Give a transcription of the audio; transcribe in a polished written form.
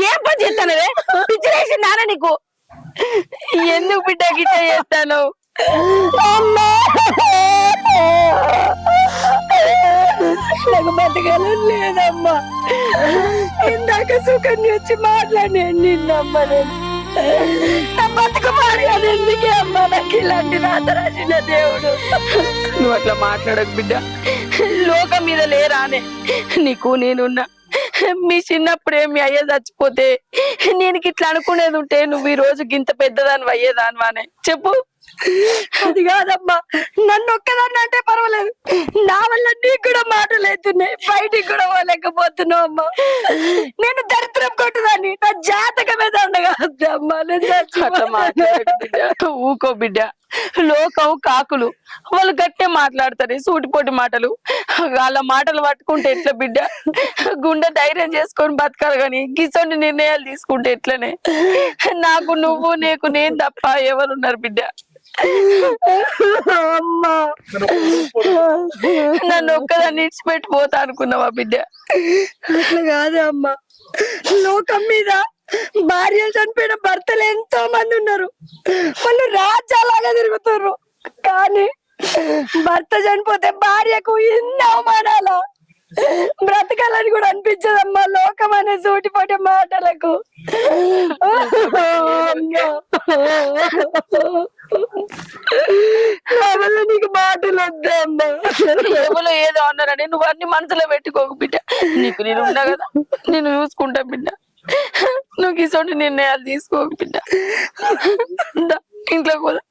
ఏం పని చేస్తానవే పిచ్చిలేసి నాన్న నీకు ఎందుకు బిడ్డ గిట్ట చేస్తాను అమ్మా నాకు బతకాలని లేదమ్మా. ఇందాక సుకన్య వచ్చి మాట్లాడాను నిన్నమ్మా. నేను నా బతుకు మాడగాను ఎందుకే అమ్మా నాకు ఇలాంటి రాత రాసిన దేవుడు. నువ్వు అట్లా మాట్లాడకు బిడ్డ లోకం మీద లేరానే నీకు నేనున్నా మీ చిన్నప్పుడే మీ అయ్య చచ్చిపోతే నేను ఇట్లా అనుకునేది ఉంటే నువ్వు ఈ రోజు గింత పెద్దదాని అయ్యేదానివానే చెప్పు. అది కాదమ్మా నన్ను ఒక్కదాన్ని అంటే పర్వాలేదు నా వల్ల నీకు కూడా మాటలు అవుతున్నాయి బయటికి కూడా పోలేకపోతున్నావు అమ్మా. నేను దరిద్రం కొట్టుదాన్ని నా జాతకమే దండగా అమ్మా. అట్లా మాట్లాడకు బిడ్డ ఊకో బిడ్డ లోకం కాకులు వాళ్ళు గట్టే మాట్లాడతారు సూటిపోటి మాటలు వాళ్ళ మాటలు పట్టుకుంటే ఎట్లా బిడ్డ గుండె ధైర్యం చేసుకొని బతకాలి గాని గిసొంటి నిర్ణయాలు తీసుకుంటే ఎట్లనే నాకు నువ్వు నీకు నేను తప్ప ఎవరున్నారు బిడ్డ అమ్మా నన్ను ఒక్కదాన్ని ఇడిచిపెట్టిపోతా అనుకున్నావా బిడ్డ. అట్లా కాదే అమ్మా. లోకం మీద భార్యలు చనిపోయిన భర్తలు ఎంతో మంది ఉన్నారు. వాళ్ళు రాజ్యాలాగా తిరుగుతారు కానీ భర్త చనిపోతే భార్యకు ఎన్ని అవమానాలా బ్రతకాలని కూడా అనిపించదమ్మా లోకం అనే సూటిపోటి మాటలకు. నీకు మాటలు వద్దమ్మా. ఎవరో ఏదో అన్నారని నువ్వు అన్ని మనసులో పెట్టుకోకు బిడ్డ. నీకు నేను ఉన్నా కదా నేను చూసుకుంటా బిడ్డ. నువ్వు ఇసోటి నిర్ణయాలు తీసుకోకు బిడ్డ. ఇంట్లో కూడా